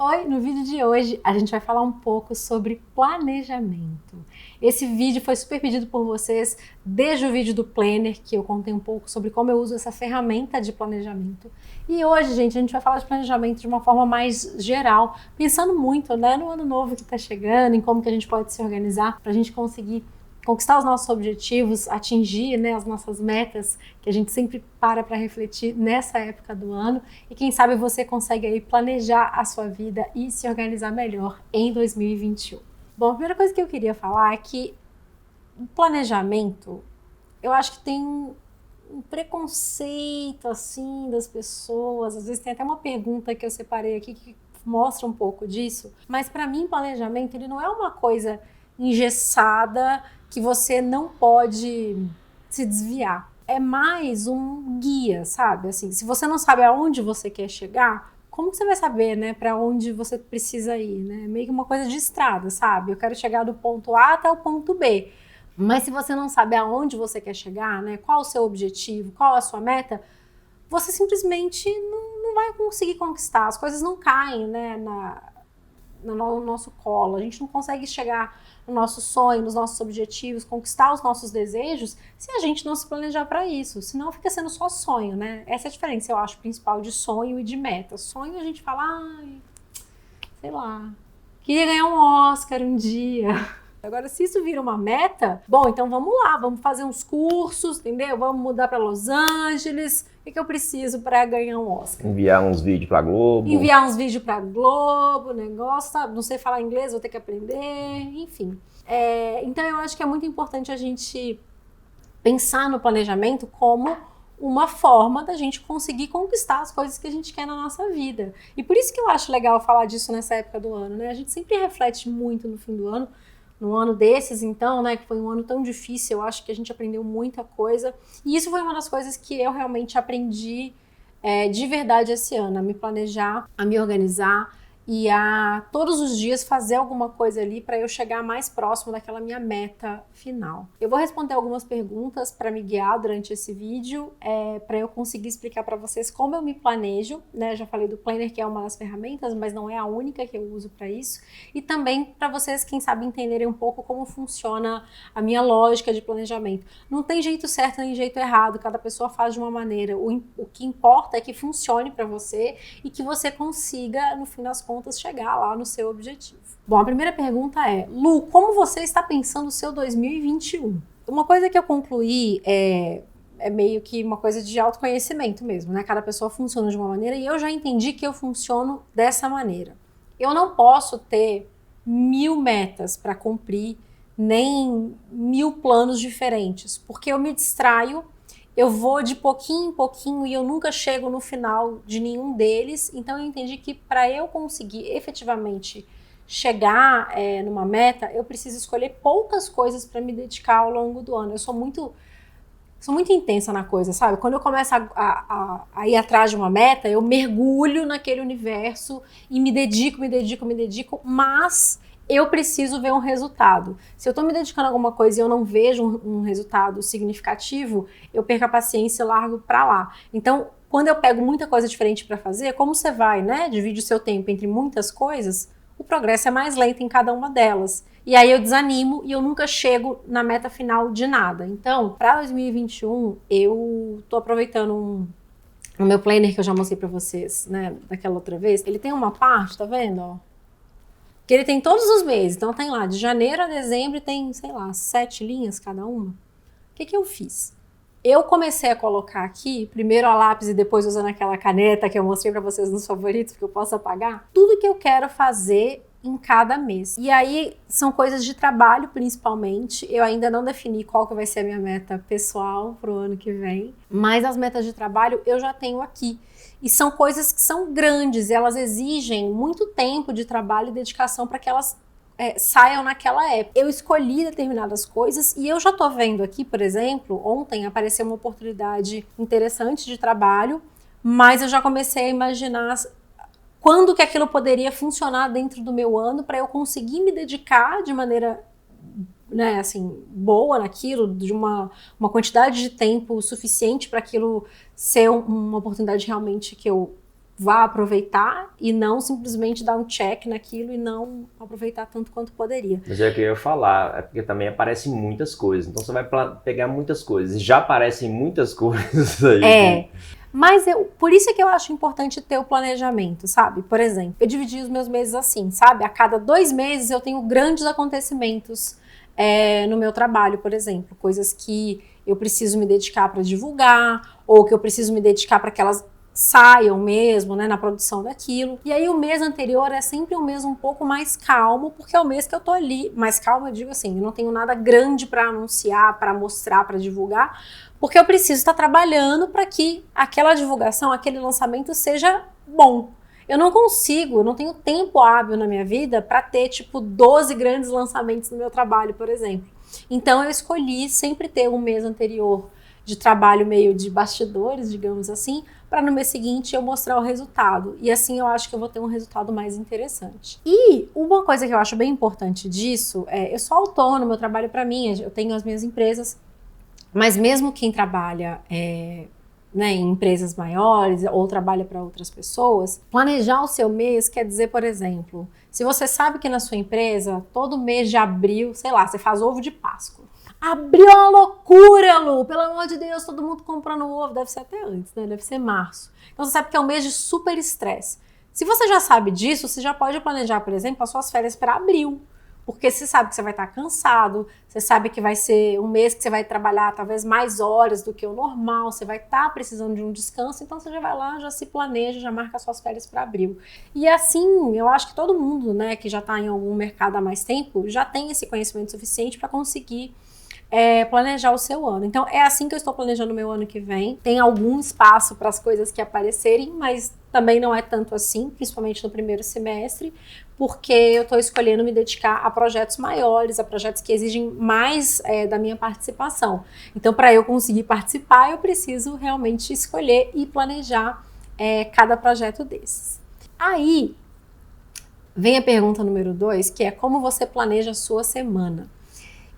Oi, no vídeo de hoje a gente vai falar um pouco sobre planejamento. Esse vídeo foi super pedido por vocês desde o vídeo do Planner, que eu contei um pouco sobre como eu uso essa ferramenta de planejamento. E hoje, gente, a gente vai falar de planejamento de uma forma mais geral, pensando muito, né, no ano novo que está chegando, em como que a gente pode se organizar para a gente conseguir conquistar os nossos objetivos, atingir, né, as nossas metas, que a gente sempre para refletir nessa época do ano. E quem sabe você consegue aí planejar a sua vida e se organizar melhor em 2021. Bom, a primeira coisa que eu queria falar é que o planejamento, eu acho que tem um preconceito assim das pessoas. Às vezes tem até uma pergunta que eu separei aqui que mostra um pouco disso. Mas para mim, planejamento ele não é uma coisa engessada que você não pode se desviar. É mais um guia, sabe? Assim, se você não sabe aonde você quer chegar, como que você vai saber, né, para onde você precisa ir, né? Meio que uma coisa de estrada, sabe? Eu quero chegar do ponto A até o ponto B. Mas se você não sabe aonde você quer chegar, né, qual o seu objetivo, qual a sua meta, você simplesmente não vai conseguir conquistar. As coisas não caem, né, no nosso colo. A gente não consegue chegar no nosso sonho, nos nossos objetivos, conquistar os nossos desejos, se a gente não se planejar para isso. Senão fica sendo só sonho, né? Essa é a diferença, eu acho, principal de sonho e de meta. Sonho a gente fala, ai, sei lá, queria ganhar um Oscar um dia. Agora, se isso vira uma meta, bom, então vamos lá, vamos fazer uns cursos, entendeu? Vamos mudar para Los Angeles. O que eu preciso para ganhar um Oscar? Enviar uns vídeos pra Globo. Enviar uns vídeos pra Globo, negócio, sabe? Não sei falar inglês, vou ter que aprender, enfim. Então eu acho que é muito importante a gente pensar no planejamento como uma forma da gente conseguir conquistar as coisas que a gente quer na nossa vida. E por isso que eu acho legal falar disso nessa época do ano, né? A gente sempre reflete muito no fim do ano, num ano desses, então, né, que foi um ano tão difícil, eu acho que a gente aprendeu muita coisa. E isso foi uma das coisas que eu realmente aprendi de verdade esse ano, a me planejar, a me organizar e a todos os dias fazer alguma coisa ali para eu chegar mais próximo daquela minha meta final. Eu vou responder algumas perguntas para me guiar durante esse vídeo, para eu conseguir explicar para vocês como eu me planejo, né? Já falei do Planner, que é uma das ferramentas, mas não é a única que eu uso para isso, e também para vocês, quem sabe, entenderem um pouco como funciona a minha lógica de planejamento. Não tem jeito certo nem jeito errado, cada pessoa faz de uma maneira. O que importa é que funcione para você e que você consiga, no fim das contas, chegar lá no seu objetivo. Bom, a primeira pergunta é: Lu, como você está pensando o seu 2021? Uma coisa que eu concluí é meio que uma coisa de autoconhecimento mesmo, né? Cada pessoa funciona de uma maneira e eu já entendi que eu funciono dessa maneira. Eu não posso ter 1000 metas para cumprir, nem 1000 planos diferentes, porque eu me distraio. Eu vou de pouquinho em pouquinho e eu nunca chego no final de nenhum deles. Então eu entendi que para eu conseguir efetivamente chegar numa meta, eu preciso escolher poucas coisas para me dedicar ao longo do ano. Eu sou muito intensa na coisa, sabe? Quando eu começo a ir atrás de uma meta, eu mergulho naquele universo e me dedico, mas eu preciso ver um resultado. Se eu tô me dedicando a alguma coisa e eu não vejo um resultado significativo, eu perco a paciência e largo pra lá. Então, quando eu pego muita coisa diferente para fazer, como você vai, né? Divide o seu tempo entre muitas coisas, o progresso é mais lento em cada uma delas. E aí eu desanimo e eu nunca chego na meta final de nada. Então, para 2021, eu tô aproveitando o meu planner que eu já mostrei para vocês, né, daquela outra vez. Ele tem uma parte, tá vendo, ó? Que ele tem todos os meses, então tem lá, de janeiro a dezembro tem, sei lá, 7 linhas cada uma. O que eu fiz? Eu comecei a colocar aqui, primeiro a lápis e depois usando aquela caneta que eu mostrei pra vocês nos favoritos, que eu posso apagar, tudo que eu quero fazer em cada mês. E aí, são coisas de trabalho, principalmente. Eu ainda não defini qual que vai ser a minha meta pessoal pro ano que vem, mas as metas de trabalho eu já tenho aqui. E são coisas que são grandes, elas exigem muito tempo de trabalho e dedicação para que elas saiam naquela época. Eu escolhi determinadas coisas e eu já tô vendo aqui, por exemplo, ontem apareceu uma oportunidade interessante de trabalho, mas eu já comecei a imaginar quando que aquilo poderia funcionar dentro do meu ano para eu conseguir me dedicar de maneira, né, assim, boa naquilo, de uma quantidade de tempo suficiente para aquilo ser uma oportunidade realmente que eu vá aproveitar e não simplesmente dar um check naquilo e não aproveitar tanto quanto poderia. Mas é o que eu ia falar, é porque também aparecem muitas coisas, então você vai pegar muitas coisas, e já aparecem muitas coisas aí. Mas por isso é que eu acho importante ter o planejamento, sabe? Por exemplo, eu dividi os meus meses assim, sabe? A cada 2 meses eu tenho grandes acontecimentos no meu trabalho, por exemplo. Coisas que eu preciso me dedicar para divulgar, ou que eu preciso me dedicar para que elas saiam mesmo, né, na produção daquilo. E aí o mês anterior é sempre um mês um pouco mais calmo, porque é o mês que eu tô ali. Mais calmo, eu digo assim, eu não tenho nada grande para anunciar, para mostrar, para divulgar, porque eu preciso estar trabalhando para que aquela divulgação, aquele lançamento seja bom. Eu não tenho tempo hábil na minha vida para ter, tipo, 12 grandes lançamentos no meu trabalho, por exemplo. Então eu escolhi sempre ter um mês anterior de trabalho meio de bastidores, digamos assim, para no mês seguinte eu mostrar o resultado. E assim eu acho que eu vou ter um resultado mais interessante. E uma coisa que eu acho bem importante disso eu sou autônoma, eu trabalho para mim, eu tenho as minhas empresas, mas mesmo quem trabalha né, em empresas maiores ou trabalha para outras pessoas, planejar o seu mês quer dizer, por exemplo, se você sabe que na sua empresa, todo mês de abril, sei lá, você faz ovo de Páscoa. Abril é uma loucura, Lu! Pelo amor de Deus, todo mundo comprando ovo. Deve ser até antes, né? Deve ser março. Então você sabe que é um mês de super estresse. Se você já sabe disso, você já pode planejar, por exemplo, as suas férias para abril. Porque você sabe que você vai estar cansado, você sabe que vai ser um mês que você vai trabalhar talvez mais horas do que o normal, você vai estar precisando de um descanso, então você já vai lá, já se planeja, já marca as suas férias para abril. E assim, eu acho que todo mundo, né, que já está em algum mercado há mais tempo, já tem esse conhecimento suficiente para conseguir planejar o seu ano. Então é assim que eu estou planejando o meu ano que vem. Tem algum espaço para as coisas que aparecerem, mas também não é tanto assim, principalmente no primeiro semestre, porque eu estou escolhendo me dedicar a projetos maiores, a projetos que exigem mais da minha participação. Então, para eu conseguir participar, eu preciso realmente escolher e planejar cada projeto desses. Aí vem a pergunta número 2, que é como você planeja a sua semana.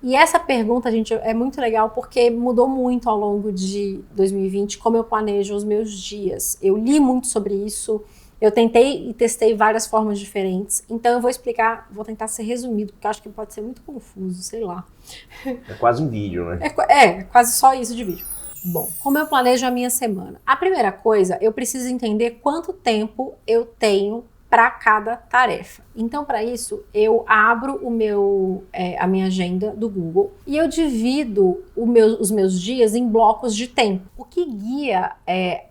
E essa pergunta, gente, é muito legal porque mudou muito ao longo de 2020 como eu planejo os meus dias. Eu li muito sobre isso, eu tentei e testei várias formas diferentes. Então eu vou explicar, vou tentar ser resumido, porque eu acho que pode ser muito confuso, sei lá. É quase um vídeo, né? É quase só isso de vídeo. Bom, como eu planejo a minha semana? A primeira coisa, eu preciso entender quanto tempo eu tenho para cada tarefa. Então, para isso, eu abro a minha agenda do Google e eu divido os meus dias em blocos de tempo. O que guia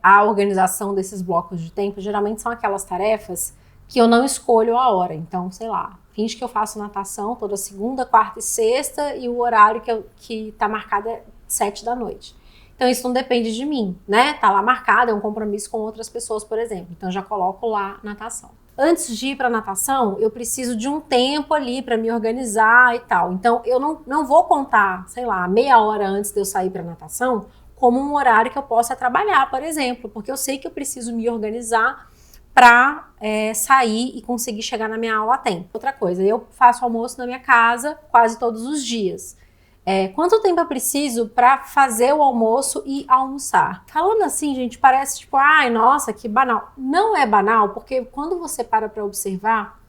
a organização desses blocos de tempo geralmente são aquelas tarefas que eu não escolho a hora. Então, sei lá, finge que eu faço natação toda segunda, quarta e sexta e o horário que tá marcado é 7 da noite. Então isso não depende de mim, né? Tá lá marcado, é um compromisso com outras pessoas, por exemplo. Então eu já coloco lá natação. Antes de ir para natação, eu preciso de um tempo ali para me organizar e tal. Então eu não vou contar, sei lá, meia hora antes de eu sair para natação como um horário que eu possa trabalhar, por exemplo, porque eu sei que eu preciso me organizar para sair e conseguir chegar na minha aula a tempo. Outra coisa, eu faço almoço na minha casa quase todos os dias. Quanto tempo eu preciso para fazer o almoço e almoçar? Falando assim, gente, parece tipo, ai, nossa, que banal. Não é banal, porque quando você para observar,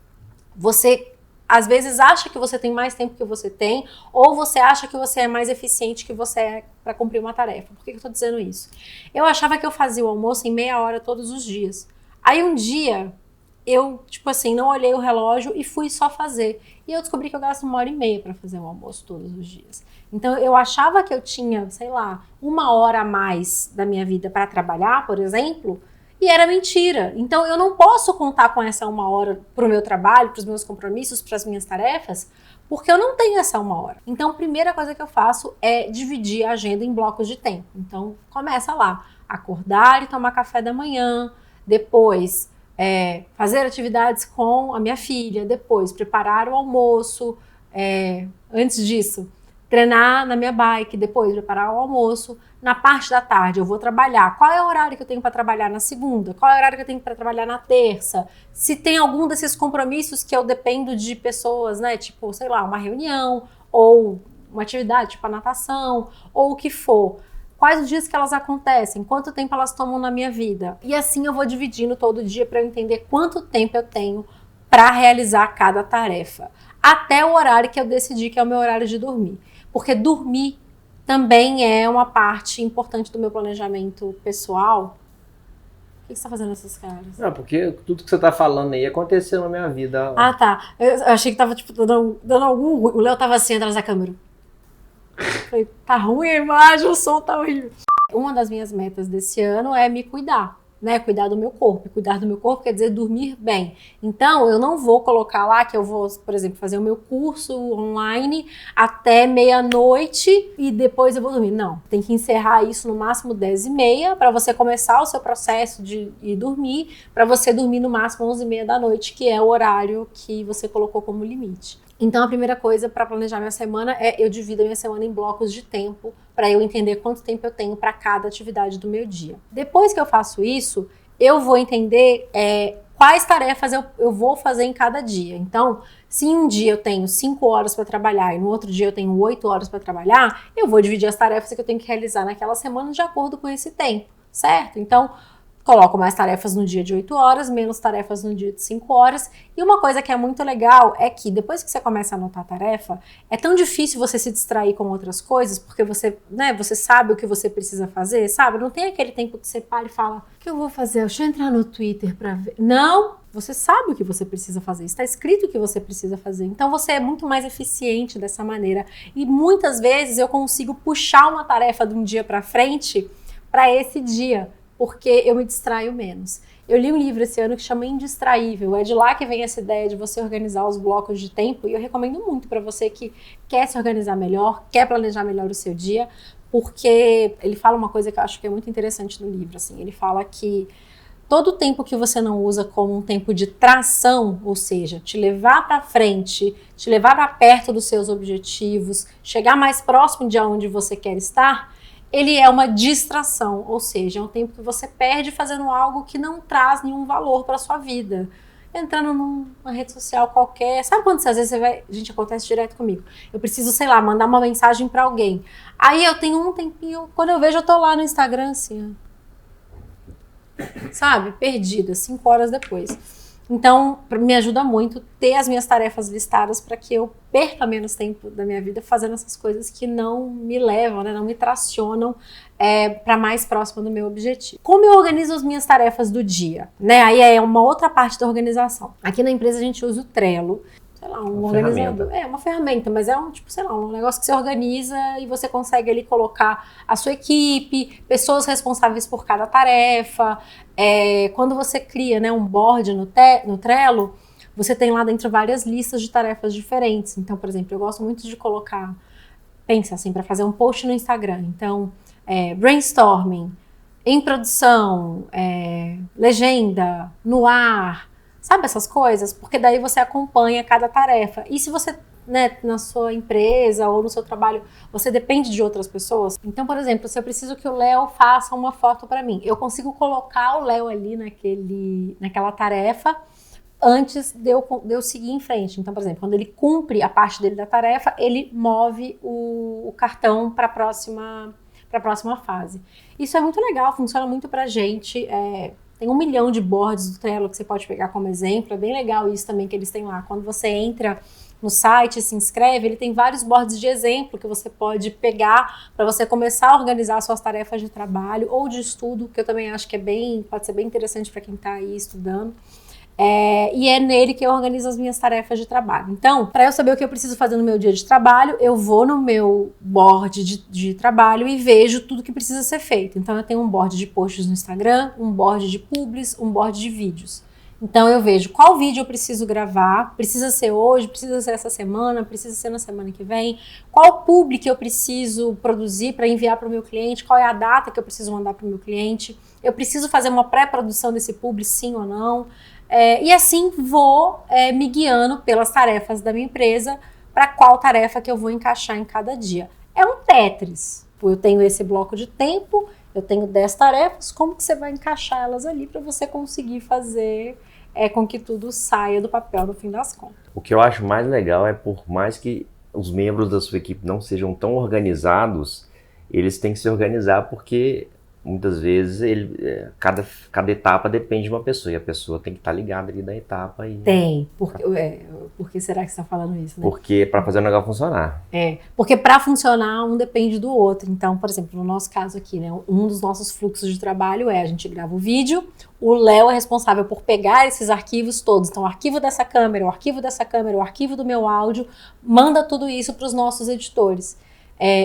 você às vezes acha que você tem mais tempo que você tem, ou você acha que você é mais eficiente que você é para cumprir uma tarefa. Por que eu tô dizendo isso? Eu achava que eu fazia o almoço em meia hora todos os dias. Aí um dia eu, tipo assim, não olhei o relógio e fui só fazer. E eu descobri que eu gasto 1h30 para fazer o almoço todos os dias. Então eu achava que eu tinha, sei lá, 1 hora a mais da minha vida para trabalhar, por exemplo, e era mentira. Então eu não posso contar com essa 1 hora para o meu trabalho, para os meus compromissos, para as minhas tarefas, porque eu não tenho essa 1 hora. Então a primeira coisa que eu faço é dividir a agenda em blocos de tempo. Então começa lá, acordar e tomar café da manhã, depois fazer atividades com a minha filha, depois preparar o almoço, antes disso, treinar na minha bike, depois preparar o almoço. Na parte da tarde eu vou trabalhar. Qual é o horário que eu tenho para trabalhar na segunda? Qual é o horário que eu tenho para trabalhar na terça? Se tem algum desses compromissos que eu dependo de pessoas, né? Tipo, sei lá, uma reunião ou uma atividade, tipo a natação, ou o que for. quais os dias que elas acontecem, quanto tempo elas tomam na minha vida. E assim eu vou dividindo todo dia para eu entender quanto tempo eu tenho para realizar cada tarefa. Até o horário que eu decidi que é o meu horário de dormir. Porque dormir também é uma parte importante do meu planejamento pessoal. O que você está fazendo essas caras? Não, porque tudo que você tá falando aí aconteceu na minha vida. Ah, tá. Eu achei que tava, tipo, dando algum ruim. O Léo tava assim atrás da câmera. Eu falei, tá ruim a imagem, o som tá horrível. Uma das minhas metas desse ano é me cuidar, né? Cuidar do meu corpo. Cuidar do meu corpo quer dizer dormir bem. Então, eu não vou colocar lá que eu vou, por exemplo, fazer o meu curso online até meia-noite e depois eu vou dormir. Não, tem que encerrar isso no máximo 10h30 para você começar o seu processo de ir dormir, para você dormir no máximo 11h30 da noite, que é o horário que você colocou como limite. Então, a primeira coisa para planejar minha semana é eu divido a minha semana em blocos de tempo para eu entender quanto tempo eu tenho para cada atividade do meu dia. Depois que eu faço isso, eu vou entender quais tarefas eu vou fazer em cada dia. Então, se um dia eu tenho 5 horas para trabalhar e no outro dia eu tenho 8 horas para trabalhar, eu vou dividir as tarefas que eu tenho que realizar naquela semana de acordo com esse tempo, certo? Então, coloco mais tarefas no dia de 8 horas, menos tarefas no dia de 5 horas. E uma coisa que é muito legal é que depois que você começa a anotar a tarefa, é tão difícil você se distrair com outras coisas, porque você sabe o que você precisa fazer, sabe? Não tem aquele tempo que você para e fala, o que eu vou fazer? Deixa eu entrar no Twitter pra ver. Não! Você sabe o que você precisa fazer, está escrito o que você precisa fazer. Então você é muito mais eficiente dessa maneira. E muitas vezes eu consigo puxar uma tarefa de um dia para frente para esse dia, porque eu me distraio menos. Eu li um livro esse ano que chama Indistraível. É de lá que vem essa ideia de você organizar os blocos de tempo. E eu recomendo muito para você que quer se organizar melhor, quer planejar melhor o seu dia, porque ele fala uma coisa que eu acho que é muito interessante no livro. Assim, ele fala que todo o tempo que você não usa como um tempo de tração, ou seja, te levar para frente, te levar para perto dos seus objetivos, chegar mais próximo de onde você quer estar, ele é uma distração, ou seja, é um tempo que você perde fazendo algo que não traz nenhum valor para sua vida. Entrando numa rede social qualquer, sabe quando às vezes você vai, gente, acontece direto comigo, eu preciso, sei lá, mandar uma mensagem para alguém, aí eu tenho um tempinho, quando eu vejo eu tô lá no Instagram assim, sabe, perdida, 5 horas depois. Então, me ajuda muito ter as minhas tarefas listadas para que eu perca menos tempo da minha vida fazendo essas coisas que não me levam, né, não me tracionam para mais próximo do meu objetivo. Como eu organizo as minhas tarefas do dia? Né? Aí é uma outra parte da organização. Aqui na empresa a gente usa o Trello, sei lá, um organizador. É uma ferramenta, mas é um tipo, sei lá, um negócio que você organiza e você consegue ali colocar a sua equipe, pessoas responsáveis por cada tarefa. Quando você cria, né, um board no Trello, você tem lá dentro várias listas de tarefas diferentes. Então, por exemplo, eu gosto muito de colocar, pensa assim, para fazer um post no Instagram. Então, brainstorming, em produção, legenda, no ar, sabe essas coisas? Porque daí você acompanha cada tarefa. E se você, né, na sua empresa ou no seu trabalho, você depende de outras pessoas. Então, por exemplo, se eu preciso que o Léo faça uma foto para mim, eu consigo colocar o Léo ali naquela tarefa antes de eu seguir em frente. Então, por exemplo, quando ele cumpre a parte dele da tarefa, ele move o cartão para a próxima fase. Isso é muito legal, funciona muito pra gente. Tem 1 milhão de boards do Trello que você pode pegar como exemplo. É bem legal isso também que eles têm lá. Quando você entra no site, se inscreve, ele tem vários boards de exemplo que você pode pegar para você começar a organizar suas tarefas de trabalho ou de estudo, que eu também acho que pode ser bem interessante para quem está aí estudando. E é nele que eu organizo as minhas tarefas de trabalho. Então, para eu saber o que eu preciso fazer no meu dia de trabalho, eu vou no meu board de trabalho e vejo tudo que precisa ser feito. Então, eu tenho um board de posts no Instagram, um board de publis, um board de vídeos. Então, eu vejo qual vídeo eu preciso gravar, precisa ser hoje, precisa ser essa semana, precisa ser na semana que vem, qual publi que eu preciso produzir para enviar para o meu cliente, qual é a data que eu preciso mandar para o meu cliente, eu preciso fazer uma pré-produção desse publi, sim ou não. E assim vou me guiando pelas tarefas da minha empresa para qual tarefa que eu vou encaixar em cada dia. É um Tetris. Eu tenho esse bloco de tempo, eu tenho 10 tarefas, como que você vai encaixar elas ali para você conseguir fazer com que tudo saia do papel no fim das contas. O que eu acho mais legal é, por mais que os membros da sua equipe não sejam tão organizados, eles têm que se organizar porque muitas vezes cada etapa depende de uma pessoa e a pessoa tem que estar ligada ali da etapa. Tem. Por que será que você está falando isso, né? Porque para fazer o negócio funcionar. Porque para funcionar um depende do outro. Então, por exemplo, no nosso caso aqui, né, um dos nossos fluxos de trabalho a gente grava o vídeo, o Léo é responsável por pegar esses arquivos todos. Então, o arquivo dessa câmera, o arquivo dessa câmera, o arquivo do meu áudio, manda tudo isso para os nossos editores.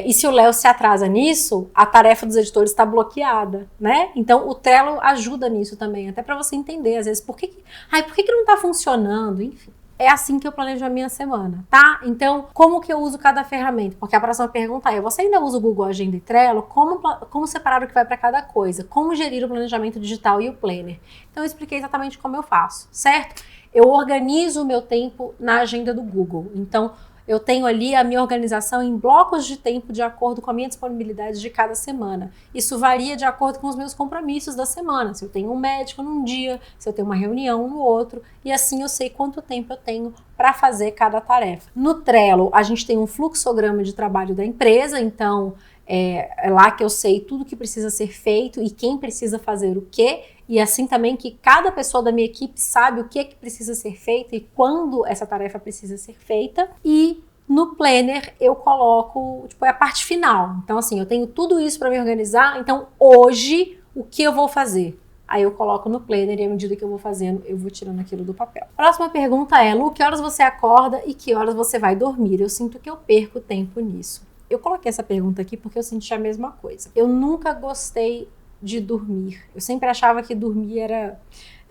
E se o Léo se atrasa nisso, a tarefa dos editores está bloqueada, né? Então, o Trello ajuda nisso também, até para você entender, às vezes, por que não está funcionando? Enfim, é assim que eu planejo a minha semana, tá? Então, como que eu uso cada ferramenta? Porque a próxima pergunta é, você ainda usa o Google Agenda e Trello? Como separar o que vai para cada coisa? Como gerir o planejamento digital e o planner? Então, eu expliquei exatamente como eu faço, certo? Eu organizo o meu tempo na agenda do Google. Então, eu tenho ali a minha organização em blocos de tempo de acordo com a minha disponibilidade de cada semana. Isso varia de acordo com os meus compromissos da semana. Se eu tenho um médico num dia, se eu tenho uma reunião no outro, e assim eu sei quanto tempo eu tenho para fazer cada tarefa. No Trello, a gente tem um fluxograma de trabalho da empresa, então é lá que eu sei tudo que precisa ser feito e quem precisa fazer o quê. E assim também que cada pessoa da minha equipe sabe o que é que precisa ser feito e quando essa tarefa precisa ser feita. E no Planner eu coloco, é a parte final. Então assim, eu tenho tudo isso para me organizar, então hoje o que eu vou fazer? Aí eu coloco no Planner e à medida que eu vou fazendo, eu vou tirando aquilo do papel. Próxima pergunta é, Lu, que horas você acorda e que horas você vai dormir? Eu sinto que eu perco tempo nisso. Eu coloquei essa pergunta aqui porque eu senti a mesma coisa. Eu nunca gostei de dormir. Eu sempre achava que dormir é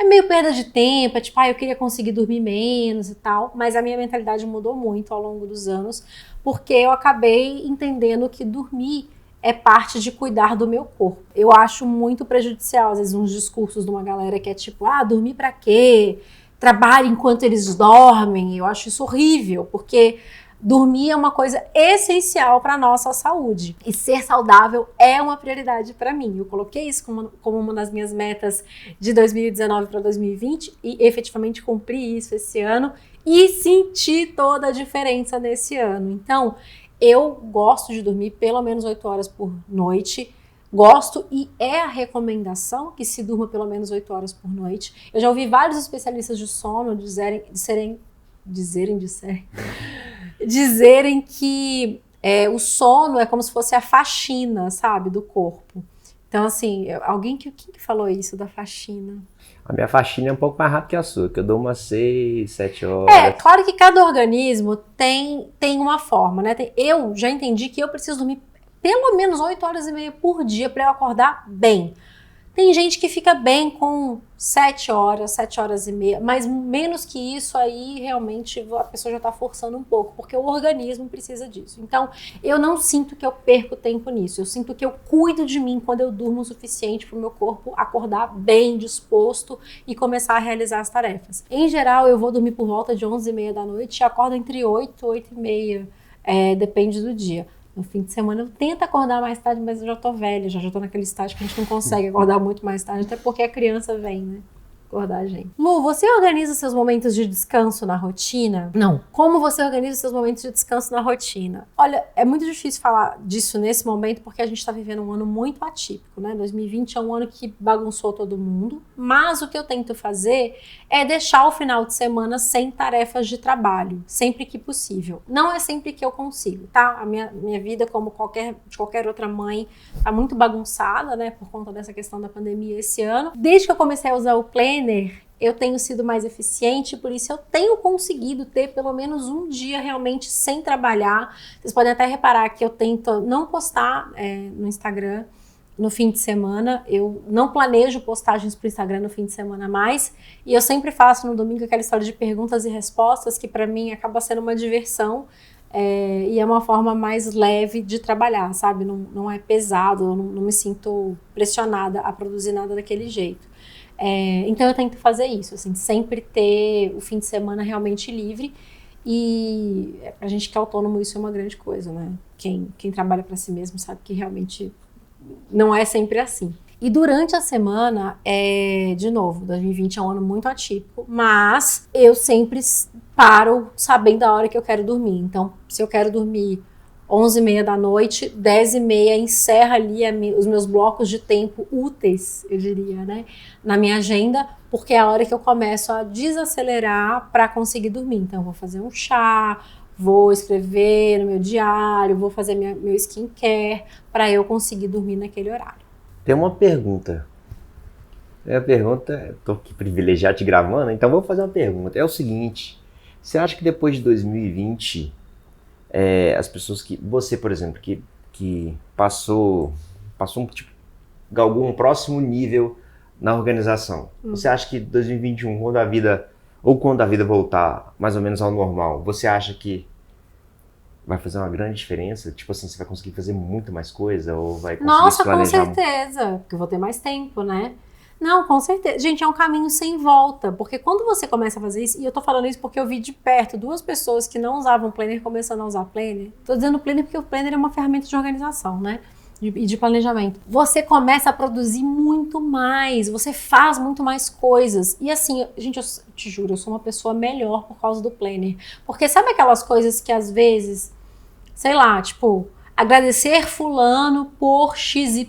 meio perda de tempo, eu queria conseguir dormir menos e tal, mas a minha mentalidade mudou muito ao longo dos anos, porque eu acabei entendendo que dormir é parte de cuidar do meu corpo. Eu acho muito prejudicial, às vezes, uns discursos de uma galera que é dormir pra quê? Trabalhe enquanto eles dormem. Eu acho isso horrível, porque dormir é uma coisa essencial para a nossa saúde. E ser saudável é uma prioridade para mim. Eu coloquei isso como uma das minhas metas de 2019 para 2020 e efetivamente cumpri isso esse ano e senti toda a diferença nesse ano. Então, eu gosto de dormir pelo menos 8 horas por noite. Gosto e é a recomendação que se durma pelo menos 8 horas por noite. Eu já ouvi vários especialistas de sono dizerem que o sono é como se fosse a faxina, sabe, do corpo. Então, assim, quem que falou isso da faxina? A minha faxina é um pouco mais rápida que a sua, que eu dou umas 6, 7 horas. Claro que cada organismo tem uma forma, né? Eu já entendi que eu preciso dormir pelo menos 8 horas e meia por dia para eu acordar bem. Tem gente que fica bem com 7 horas e meia, mas menos que isso aí realmente a pessoa já está forçando um pouco, porque o organismo precisa disso. Então, eu não sinto que eu perco tempo nisso, eu sinto que eu cuido de mim quando eu durmo o suficiente para o meu corpo acordar bem disposto e começar a realizar as tarefas. Em geral, eu vou dormir por volta de 11h30 da noite e acordo entre 8 e 8h30, depende do dia. No fim de semana eu tento acordar mais tarde, mas eu já tô velha, já tô naquele estágio que a gente não consegue acordar muito mais tarde, até porque a criança vem, né? Acordar a gente. Lu, você organiza seus momentos de descanso na rotina? Não. Como você organiza seus momentos de descanso na rotina? Olha, é muito difícil falar disso nesse momento, porque a gente tá vivendo um ano muito atípico, né? 2020 é um ano que bagunçou todo mundo, mas o que eu tento fazer é deixar o final de semana sem tarefas de trabalho, sempre que possível. Não é sempre que eu consigo, tá? A minha vida, como de qualquer outra mãe, tá muito bagunçada, né? Por conta dessa questão da pandemia esse ano. Desde que eu comecei a usar o Planner, eu tenho sido mais eficiente, por isso eu tenho conseguido ter pelo menos um dia realmente sem trabalhar. Vocês podem até reparar que eu tento não postar no Instagram no fim de semana, eu não planejo postagens para o Instagram no fim de semana mais, e eu sempre faço no domingo aquela história de perguntas e respostas, que para mim acaba sendo uma diversão, e é uma forma mais leve de trabalhar, sabe? Não é pesado, eu não me sinto pressionada a produzir nada daquele jeito. Então eu tento fazer isso, assim, sempre ter o fim de semana realmente livre, e pra gente que é autônomo isso é uma grande coisa, né? Quem trabalha para si mesmo sabe que realmente não é sempre assim. E durante a semana, de novo, 2020 é um ano muito atípico, mas eu sempre paro sabendo a hora que eu quero dormir. Então, se eu quero dormir 11h30 da noite, 10h30 encerra ali os meus blocos de tempo úteis, eu diria, né, na minha agenda, porque é a hora que eu começo a desacelerar para conseguir dormir. Então, eu vou fazer um chá, vou escrever no meu diário, vou fazer meu skincare para eu conseguir dormir naquele horário. Tem uma pergunta. Tô aqui privilegiado te gravando, então vou fazer uma pergunta. É o seguinte, você acha que depois de 2020, as pessoas que... Você, por exemplo, que passou galgou um próximo nível na organização. Você acha que 2021, quando a vida voltar mais ou menos ao normal, você acha que vai fazer uma grande diferença? Tipo assim, você vai conseguir fazer muito mais coisa? Ou vai conseguir se planejar? Nossa, com certeza, porque eu vou ter mais tempo, né? Não, com certeza. Gente, é um caminho sem volta, porque quando você começa a fazer isso, e eu tô falando isso porque eu vi de perto 2 pessoas que não usavam Planner começando a usar Planner. Tô dizendo Planner porque o Planner é uma ferramenta de organização, né? E de planejamento. Você começa a produzir muito mais, você faz muito mais coisas. E assim, gente, eu te juro, eu sou uma pessoa melhor por causa do Planner. Porque sabe aquelas coisas que às vezes, sei lá, tipo, agradecer fulano por XYZ?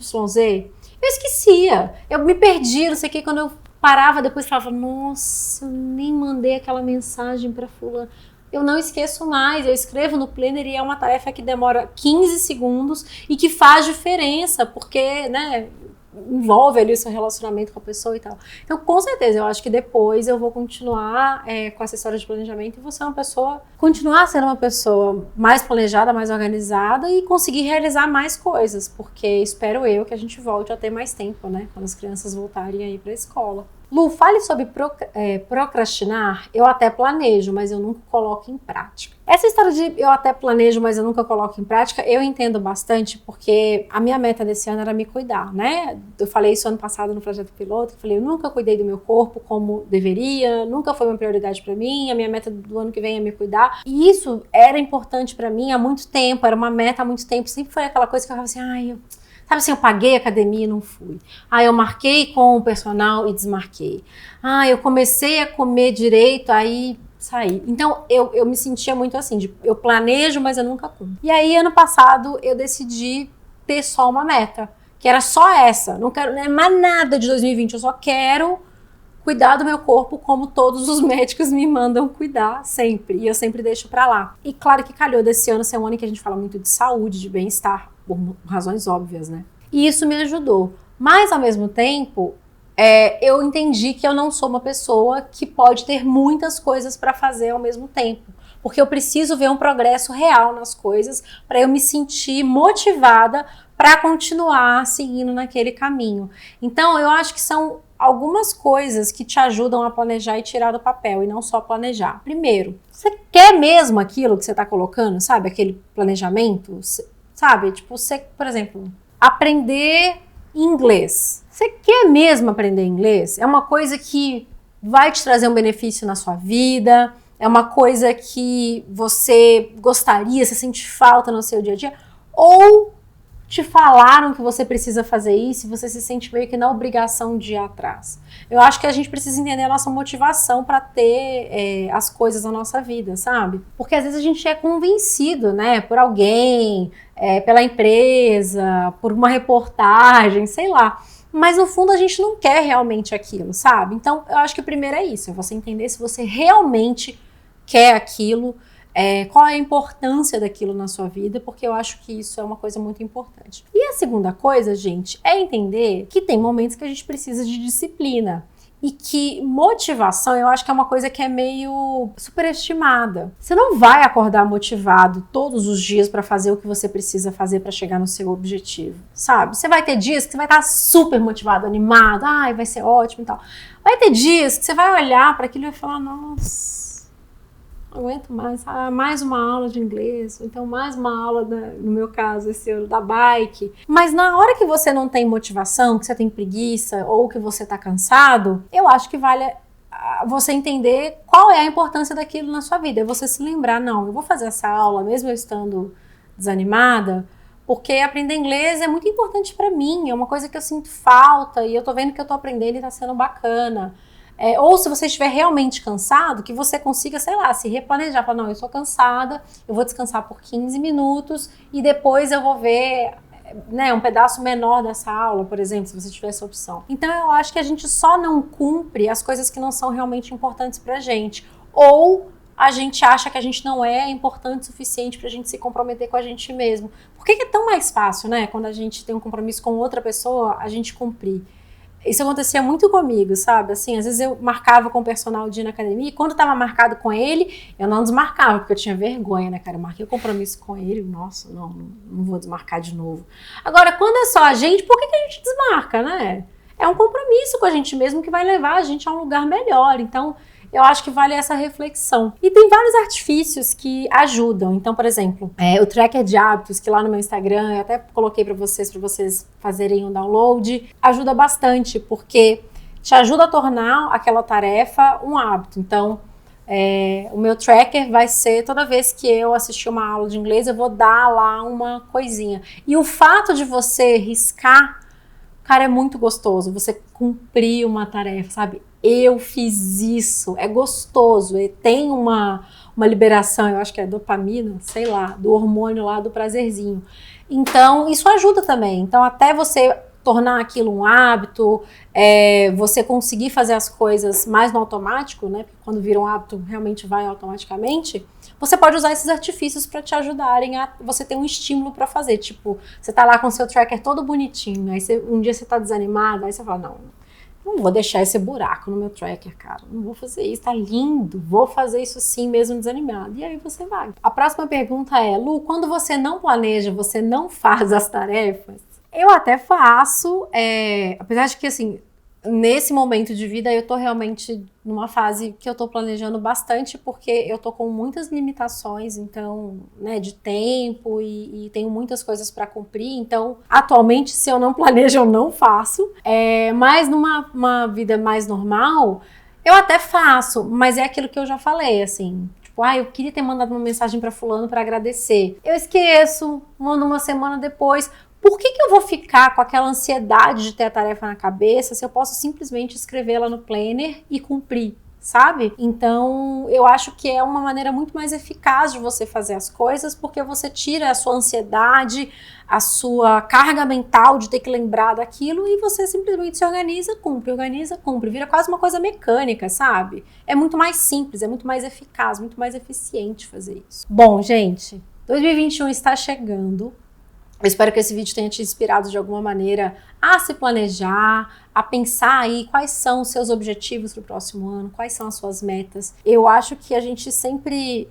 Eu esquecia, eu me perdi, não sei o que, quando eu parava depois falava, nossa, eu nem mandei aquela mensagem para fulano. Eu não esqueço mais, eu escrevo no Planner e é uma tarefa que demora 15 segundos e que faz diferença, porque, né, envolve ali o seu relacionamento com a pessoa e tal. Então, com certeza, eu acho que depois eu vou continuar com essa história de planejamento e vou ser continuar sendo uma pessoa mais planejada, mais organizada e conseguir realizar mais coisas, porque espero eu que a gente volte a ter mais tempo, né, quando as crianças voltarem aí para a escola. Lu, fale sobre procrastinar. Eu até planejo, mas eu nunca coloco em prática. Essa história de eu até planejo, mas eu nunca coloco em prática, eu entendo bastante, porque a minha meta desse ano era me cuidar, né? Eu falei isso ano passado no projeto piloto, eu falei, eu nunca cuidei do meu corpo como deveria, nunca foi uma prioridade para mim, a minha meta do ano que vem é me cuidar. E isso era importante para mim há muito tempo, era uma meta há muito tempo, sempre foi aquela coisa que eu falava assim, sabe assim, eu paguei a academia e não fui. Eu marquei com o personal e desmarquei. Eu comecei a comer direito, aí saí. Então, eu me sentia muito assim, eu planejo, mas eu nunca cumpro. E aí, ano passado, eu decidi ter só uma meta, que era só essa. Não quero mais nada de 2020, eu só quero cuidar do meu corpo como todos os médicos me mandam cuidar sempre. E eu sempre deixo pra lá. E claro que calhou desse ano ser um ano em que a gente fala muito de saúde, de bem-estar, por razões óbvias, né? E isso me ajudou. Mas, ao mesmo tempo, eu entendi que eu não sou uma pessoa que pode ter muitas coisas para fazer ao mesmo tempo. Porque eu preciso ver um progresso real nas coisas para eu me sentir motivada para continuar seguindo naquele caminho. Então, eu acho que são algumas coisas que te ajudam a planejar e tirar do papel, e não só planejar. Primeiro, você quer mesmo aquilo que você está colocando, sabe? Aquele planejamento, sabe? Tipo, você, por exemplo, aprender inglês. Você quer mesmo aprender inglês? É uma coisa que vai te trazer um benefício na sua vida? É uma coisa que você gostaria, você sente falta no seu dia a dia? Ou te falaram que você precisa fazer isso e você se sente meio que na obrigação de ir atrás? Eu acho que a gente precisa entender a nossa motivação para ter as coisas na nossa vida, sabe? Porque às vezes a gente é convencido, né, por alguém, pela empresa, por uma reportagem, sei lá. Mas no fundo a gente não quer realmente aquilo, sabe? Então eu acho que o primeiro é isso, é você entender se você realmente quer aquilo, qual é a importância daquilo na sua vida, porque eu acho que isso é uma coisa muito importante. E a segunda coisa, gente, é entender que tem momentos que a gente precisa de disciplina. E que motivação, eu acho que é uma coisa que é meio superestimada. Você não vai acordar motivado todos os dias para fazer o que você precisa fazer para chegar no seu objetivo, sabe? Você vai ter dias que você vai estar super motivado, animado, vai ser ótimo e tal. Vai ter dias que você vai olhar para aquilo e vai falar, nossa, não aguento mais, mais uma aula de inglês, ou então mais uma aula, no meu caso, esse ano, da bike. Mas na hora que você não tem motivação, que você tem preguiça, ou que você tá cansado, eu acho que vale você entender qual é a importância daquilo na sua vida. É você se lembrar, não, eu vou fazer essa aula, mesmo eu estando desanimada, porque aprender inglês é muito importante pra mim, é uma coisa que eu sinto falta, e eu tô vendo que eu tô aprendendo e tá sendo bacana. Ou se você estiver realmente cansado, que você consiga, sei lá, se replanejar. Falar, não, eu estou cansada, eu vou descansar por 15 minutos e depois eu vou ver, né, um pedaço menor dessa aula, por exemplo, se você tiver essa opção. Então eu acho que a gente só não cumpre as coisas que não são realmente importantes pra gente. Ou a gente acha que a gente não é importante o suficiente pra gente se comprometer com a gente mesmo. Por que é tão mais fácil, né, quando a gente tem um compromisso com outra pessoa, a gente cumprir? Isso acontecia muito comigo, sabe? Assim, às vezes eu marcava com o personal de ir na academia e quando estava marcado com ele, eu não desmarcava, porque eu tinha vergonha, né, cara? Eu marquei o compromisso com ele, nossa, não vou desmarcar de novo. Agora, quando é só a gente, por que a gente desmarca, né? É um compromisso com a gente mesmo que vai levar a gente a um lugar melhor. Então, eu acho que vale essa reflexão. E tem vários artifícios que ajudam. Então, por exemplo, o tracker de hábitos, que lá no meu Instagram eu até coloquei para vocês fazerem um download, ajuda bastante, porque te ajuda a tornar aquela tarefa um hábito. Então, o meu tracker vai ser, toda vez que eu assistir uma aula de inglês, eu vou dar lá uma coisinha. E o fato de você riscar, cara, é muito gostoso. Você cumprir uma tarefa, sabe? Eu fiz isso, é gostoso, tem uma liberação, eu acho que é dopamina, sei lá, do hormônio lá do prazerzinho. Então, isso ajuda também. Então, até você tornar aquilo um hábito, você conseguir fazer as coisas mais no automático, né? Porque quando vira um hábito, realmente vai automaticamente. Você pode usar esses artifícios para te ajudarem a você ter um estímulo para fazer. Tipo, você tá lá com o seu tracker todo bonitinho, aí um dia você tá desanimado, aí você fala, não vou deixar esse buraco no meu tracker, cara. Não vou fazer isso, tá lindo. Vou fazer isso sim, mesmo desanimado. E aí você vai. A próxima pergunta é, Lu, quando você não planeja, você não faz as tarefas? Eu até faço, apesar de que, assim, nesse momento de vida eu tô realmente numa fase que eu tô planejando bastante, porque eu tô com muitas limitações, então, né, de tempo e tenho muitas coisas para cumprir, então, atualmente, se eu não planejo, eu não faço, mas numa vida mais normal, eu até faço, mas é aquilo que eu já falei, assim, tipo, eu queria ter mandado uma mensagem para fulano para agradecer, eu esqueço, mando uma semana depois. Por que eu vou ficar com aquela ansiedade de ter a tarefa na cabeça se eu posso simplesmente escrevê-la no planner e cumprir, sabe? Então, eu acho que é uma maneira muito mais eficaz de você fazer as coisas, porque você tira a sua ansiedade, a sua carga mental de ter que lembrar daquilo e você simplesmente se organiza, cumpre. Vira quase uma coisa mecânica, sabe? É muito mais simples, é muito mais eficaz, muito mais eficiente fazer isso. Bom, gente, 2021 está chegando. Eu espero que esse vídeo tenha te inspirado de alguma maneira a se planejar, a pensar aí quais são os seus objetivos para o próximo ano, quais são as suas metas. Eu acho que a gente sempre,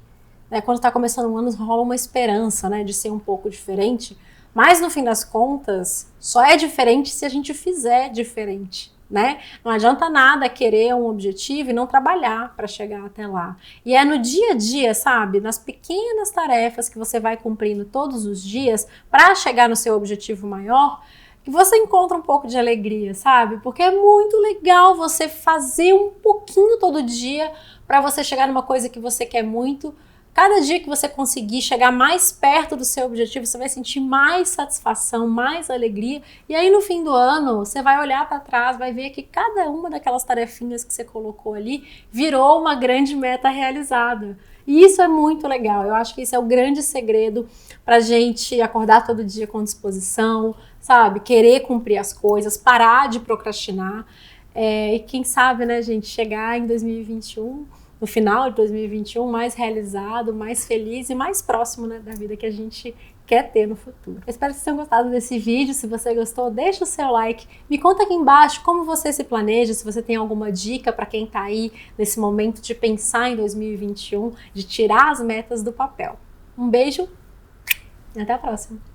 né, quando está começando um ano, rola uma esperança, né, de ser um pouco diferente, mas no fim das contas, só é diferente se a gente fizer diferente. Né? Não adianta nada querer um objetivo e não trabalhar para chegar até lá. E é no dia a dia, sabe? Nas pequenas tarefas que você vai cumprindo todos os dias para chegar no seu objetivo maior, que você encontra um pouco de alegria, sabe? Porque é muito legal você fazer um pouquinho todo dia para você chegar numa coisa que você quer muito. Cada dia que você conseguir chegar mais perto do seu objetivo, você vai sentir mais satisfação, mais alegria. E aí no fim do ano, você vai olhar para trás, vai ver que cada uma daquelas tarefinhas que você colocou ali virou uma grande meta realizada. E isso é muito legal. Eu acho que esse é o grande segredo pra gente acordar todo dia com disposição, sabe? Querer cumprir as coisas, parar de procrastinar. E quem sabe, né, gente, chegar em 2021... no final de 2021, mais realizado, mais feliz e mais próximo, né, da vida que a gente quer ter no futuro. Eu espero que vocês tenham gostado desse vídeo. Se você gostou, deixa o seu like. Me conta aqui embaixo como você se planeja, se você tem alguma dica para quem está aí nesse momento de pensar em 2021, de tirar as metas do papel. Um beijo e até a próxima!